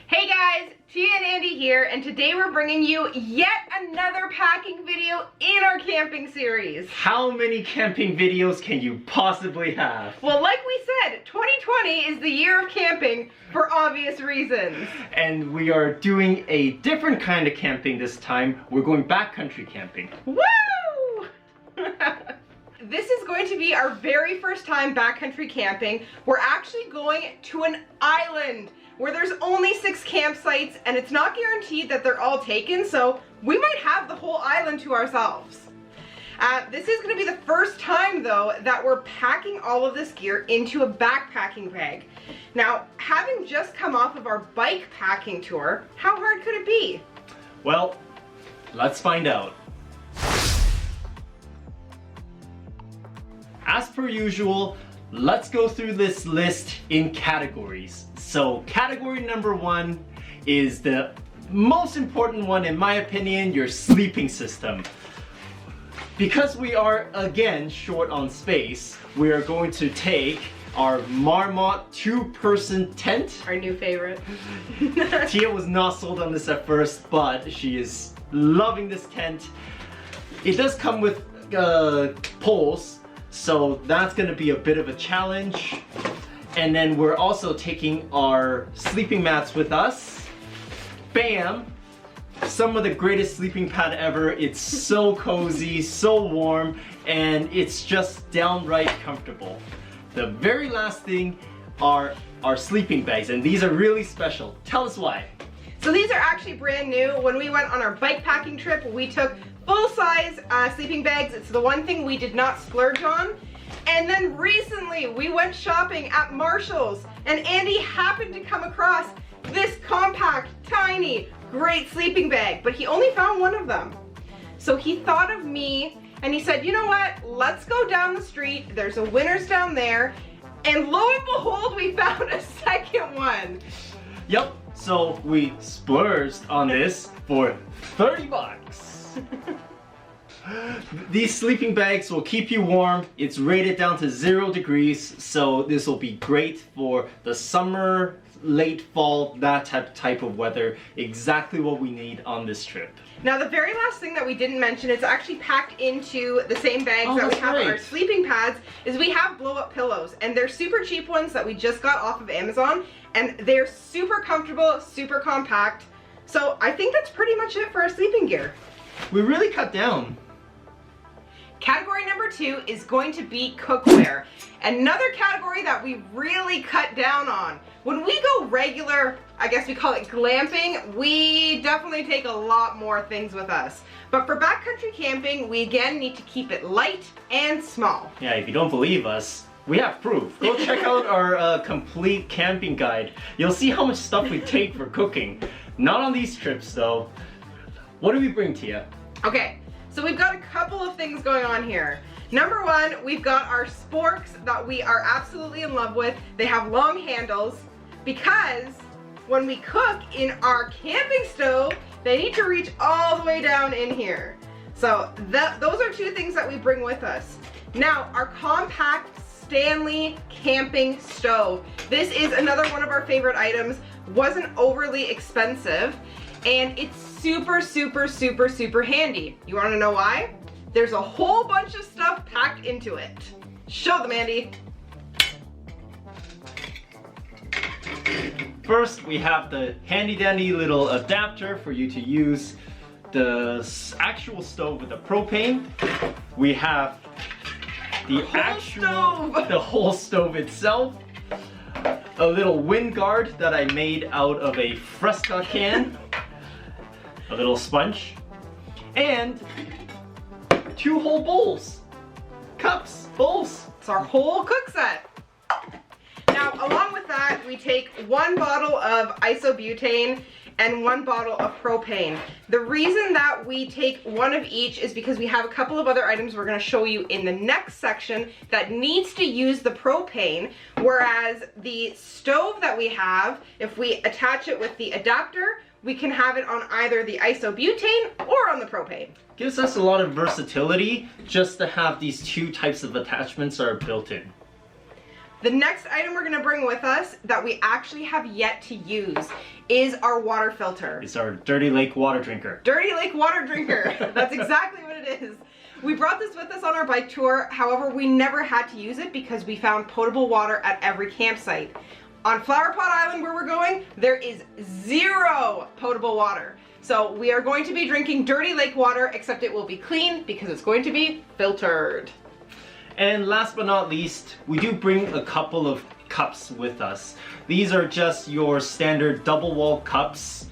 Hey guys, Tia and Andy here, and today we're bringing you yet another packing video in our camping series. How many camping videos can you possibly have? Well, like we said, 2020 is the year of camping for obvious reasons. And we are doing a different kind of camping this time. We're going backcountry camping. Woo! This is going to be our very first time backcountry camping. We're actually going to an island where there's only 6 campsites, and it's not guaranteed that they're all taken, so we might have the whole island to ourselves. This is going to be the first time, though, that we're packing all of this gear into a backpacking bag. Now, having just come off of our bike packing tour, how hard could it be? Well, let's find out. As per usual, let's go through this list in categories. So category number 1 is the most important one, in my opinion, your sleeping system. Because we are again short on space, we are going to take our Marmot 2-person tent. Our new favorite. Tia was not sold on this at first, but she is loving this tent. It does come with poles, so that's going to be a bit of a challenge. And then we're also taking our sleeping mats with us. Bam! Some of the greatest sleeping pad ever. It's so cozy, so warm, and it's just downright comfortable. The very last thing are our sleeping bags, and these are really special. Tell us why. So these are actually brand new. When we went on our bike packing trip, we took full-size sleeping bags. It's the one thing we did not splurge on. And then recently we went shopping at Marshall's, and Andy happened to come across this compact, tiny, great sleeping bag, but he only found one of them. So he thought of me and he said, you know what, let's go down the street. There's a Winners down there. And lo and behold, we found a second one. Yep, so we splurged on this for 30 bucks. These sleeping bags will keep you warm. It's rated down to 0 degrees, so this will be great for the summer, late fall, that type of weather. Exactly what we need on this trip. Now the very last thing that we didn't mention, it's actually packed into the same bags that we have on our sleeping pads, is we have blow-up pillows, and they're super cheap ones that we just got off of Amazon, and they're super comfortable, super compact. So I think that's pretty much it for our sleeping gear. We really cut down. Category number 2 is going to be cookware. Another category that we really cut down on. When we go regular, I guess we call it glamping, we definitely take a lot more things with us. But for backcountry camping, we again need to keep it light and small. Yeah, if you don't believe us, we have proof. Go check out our complete camping guide. You'll see how much stuff we take for cooking. Not on these trips though. What do we bring, Tia? Okay. So we've got a couple of things going on here. Number 1, we've got our SPORKS that we are absolutely in love with. They have long handles because when we cook in our camping stove, they need to reach all the way down in here. So those are 2 things that we bring with us. Now, our compact Stanley camping stove. This is another one of our favorite items. Wasn't overly expensive. And it's super, super, super, super handy. You want to know why? There's a whole bunch of stuff packed into it. Show them, Andy. First, we have the handy dandy little adapter for you to use the actual stove with the propane. We have the whole stove itself. A little wind guard that I made out of a Fresca can. A little sponge, and 2 whole bowls, cups, bowls. It's our whole cook set. Now, along with that, we take 1 bottle of ISOBUTANE and 1 bottle of propane. The reason that we take 1 of each is because we have a couple of other items we're going to show you in the next section that needs to use the propane, whereas the stove that we have, if we attach it with the adapter, we can have it on either the ISOBUTANE or on the propane. Gives us a lot of versatility just to have these 2 types of attachments are built in. The next item we're gonna bring with us that we actually have yet to use is our water filter. It's our Dirty Lake water drinker. Dirty Lake water drinker. That's exactly what it is. We brought this with us on our bike tour. However, we never had to use it because we found potable water at every campsite. On Flowerpot Island where we're going, there is 0 potable water. So we are going to be drinking Dirty Lake water, except it will be clean because it's going to be filtered. And last but not least, we do bring a couple of cups with us. These are just your standard double wall cups.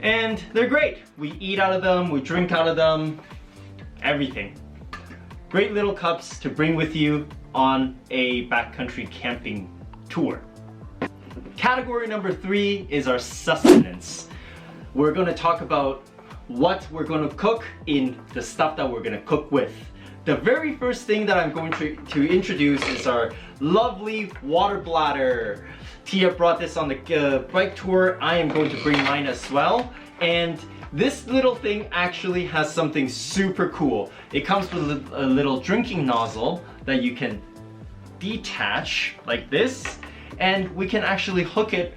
And they're great. We eat out of them, we drink out of them, everything. Great little cups to bring with you on a backcountry camping tour. Category number 3 is our sustenance. We're going to talk about what we're going to cook in the stuff that we're going to cook with. The very first thing that I'm going to introduce is our lovely water bladder. Tia brought this on the bike tour. I am going to bring mine as well. And this little thing actually has something super cool. It comes with a little drinking nozzle that you can detach like this. And we can actually hook it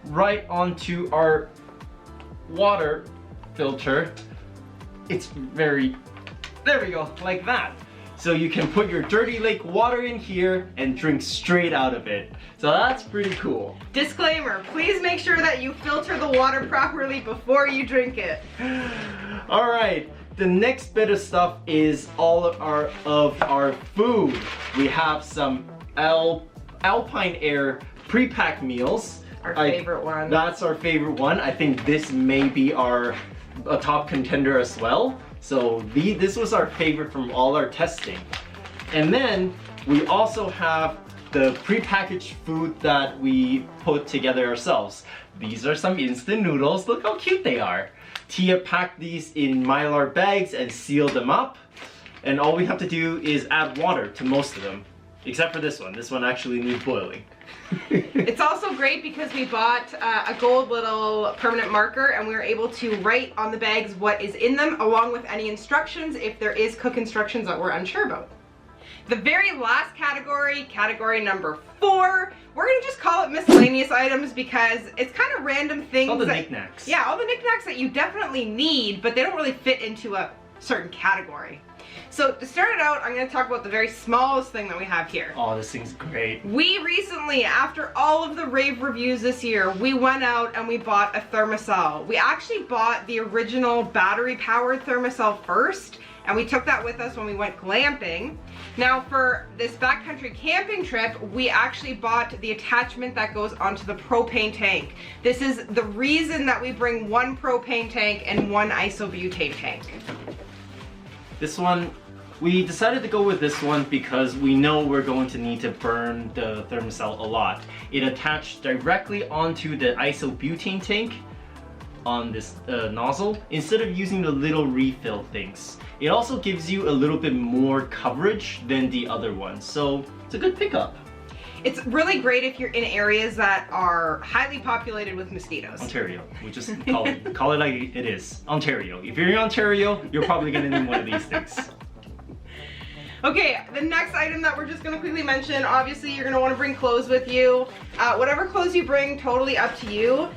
right onto our water filter. It's very, there we go, like that. So you can put your Dirty Lake water in here and drink straight out of it. So that's pretty cool. Disclaimer, please make sure that you filter the water properly before you drink it. All right, the next bit of stuff is all of our food. We have some Alpine Air pre-packed meals. Our favorite one. That's our favorite one. I think this may be a top contender as well. So this was our favorite from all our testing. And then we also have the pre-packaged food that we put together ourselves. These are some instant noodles. Look how cute they are. Tia packed these in Mylar bags and sealed them up. And all we have to do is add water to most of them. Except for this one. This one actually needs boiling. It's also great because we bought a gold little permanent marker and we were able to write on the bags what is in them along with any instructions if there is cook instructions that we're unsure about. The very last category, category number 4, we're gonna just call it miscellaneous items because it's kind of random things. All the knickknacks. Yeah, all the knickknacks that you definitely need, but they don't really fit into a certain category. So to start it out, I'm going to talk about the very smallest thing that we have here. Oh, this thing's great. We recently, after all of the rave reviews this year, we went out and we bought a THERMOCELL. We actually bought the original battery-powered THERMOCELL first, and we took that with us when we went glamping. Now for this backcountry camping trip, we actually bought the attachment that goes onto the propane tank. This is the reason that we bring one propane tank and one isobutane tank. This one, we decided to go with this one because we know we're going to need to burn the THERMOCELL a lot. It attached directly onto the isobutane tank on this nozzle instead of using the little refill things. It also gives you a little bit more coverage than the other one, so it's a good pickup. It's really great if you're in areas that are highly populated with mosquitoes. Ontario, we just call it like it is. Ontario. If you're in Ontario, you're probably gonna need one of these things. Okay, the next item that we're just gonna quickly mention, obviously you're gonna wanna bring clothes with you. Whatever clothes you bring, totally up to you.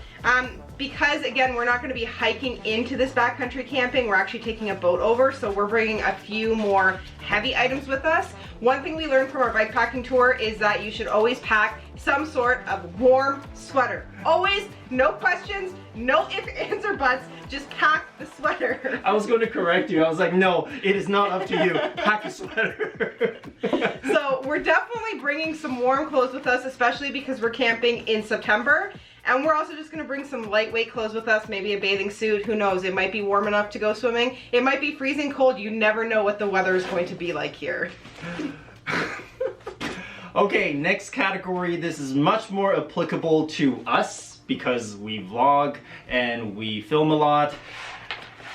Because again, we're not gonna be hiking into this backcountry camping, we're actually taking a boat over, so we're bringing a few more heavy items with us. One thing we learned from our bikepacking tour is that you should always pack some sort of warm sweater. Always, no questions, no ifs, ands, or buts, just pack the sweater. I was going to correct you. I was like, no, it is not up to you. Pack a sweater. So we're definitely bringing some warm clothes with us, especially because we're camping in September. And we're also just gonna bring some lightweight clothes with us, maybe a bathing suit, who knows, it might be warm enough to go swimming. It might be freezing cold, you never know what the weather is going to be like here. Okay, next category, this is much more applicable to us because we vlog and we film a lot.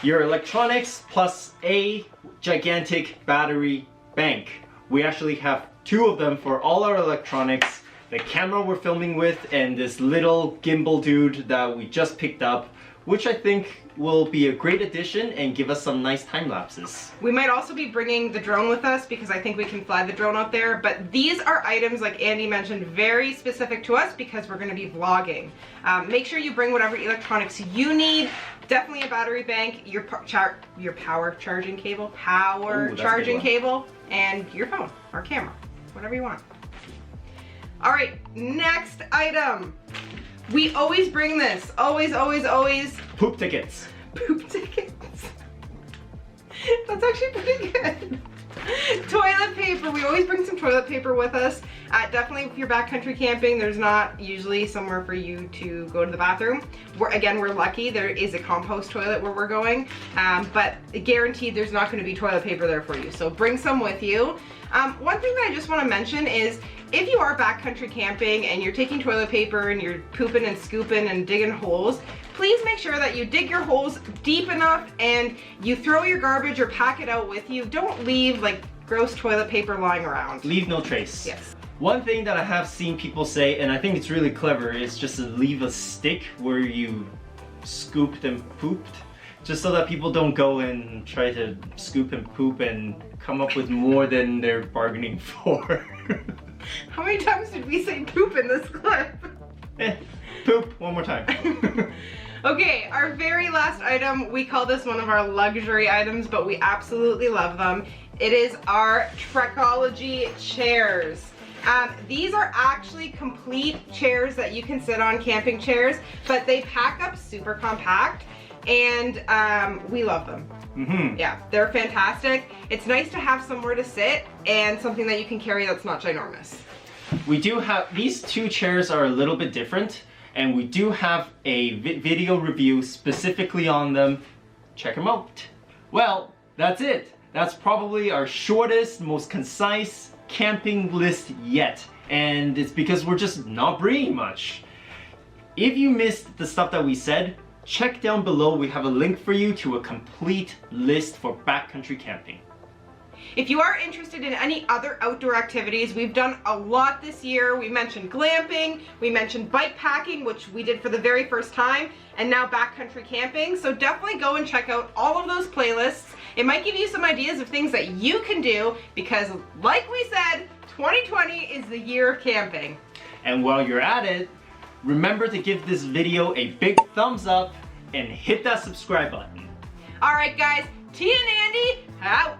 Your electronics plus a gigantic battery bank. We actually have 2 of them for all our electronics. The camera we're filming with and this little gimbal dude that we just picked up. which I think will be a great addition and give us some nice time lapses. We might also be bringing the drone with us because I think we can fly the drone out there, but these are items, like Andy mentioned, very specific to us because we're going to be vlogging. Make sure you bring whatever electronics you need. Definitely a battery bank, your power charging cable, and your phone or camera, whatever you want. All right, next item. We always bring this. Always, always, always. Poop tickets. Poop tickets. That's actually pretty good. Toilet paper. We always bring some toilet paper with us. Definitely if you're backcountry camping, there's not usually somewhere for you to go to the bathroom. We're lucky. There is a compost toilet where we're going, but guaranteed there's not going to be toilet paper there for you. So bring some with you. One thing that I just want to mention is if you are backcountry camping and you're taking toilet paper and you're pooping and scooping and digging holes, please make sure that you dig your holes deep enough and you throw your garbage or pack it out with you. Don't leave like gross toilet paper lying around. Leave no trace. Yes. One thing that I have seen people say, and I think it's really clever, is just to leave a stick where you scooped and pooped, just so that people don't go and try to scoop and poop and come up with more than they're bargaining for. How many times did we say poop in this clip? Poop, one more time. Okay, our very last item, we call this one of our luxury items, but we absolutely love them. It is our Trekology chairs. These are actually complete chairs that you can sit on, camping chairs, but they pack up super compact, and we love them. Mm-hmm. Yeah, they're fantastic. It's nice to have somewhere to sit and something that you can carry that's not ginormous. We do have, these two chairs are a little bit different, and we do have a video review specifically on them. Check them out. Well, that's it. That's probably our shortest, most concise camping list yet, and it's because we're just not bringing much. If you missed the stuff that we said, check down below. We have a link for you to a complete list for backcountry camping. If you are interested in any other outdoor activities, we've done a lot this year. We mentioned glamping, we mentioned bike packing, which we did for the very first time, and now backcountry camping. So definitely go and check out all of those playlists. It might give you some ideas of things that you can do because, like we said, 2020 is the year of camping. And while you're at it, remember to give this video a big thumbs up and hit that subscribe button. All right, guys, Tia and Andy, out.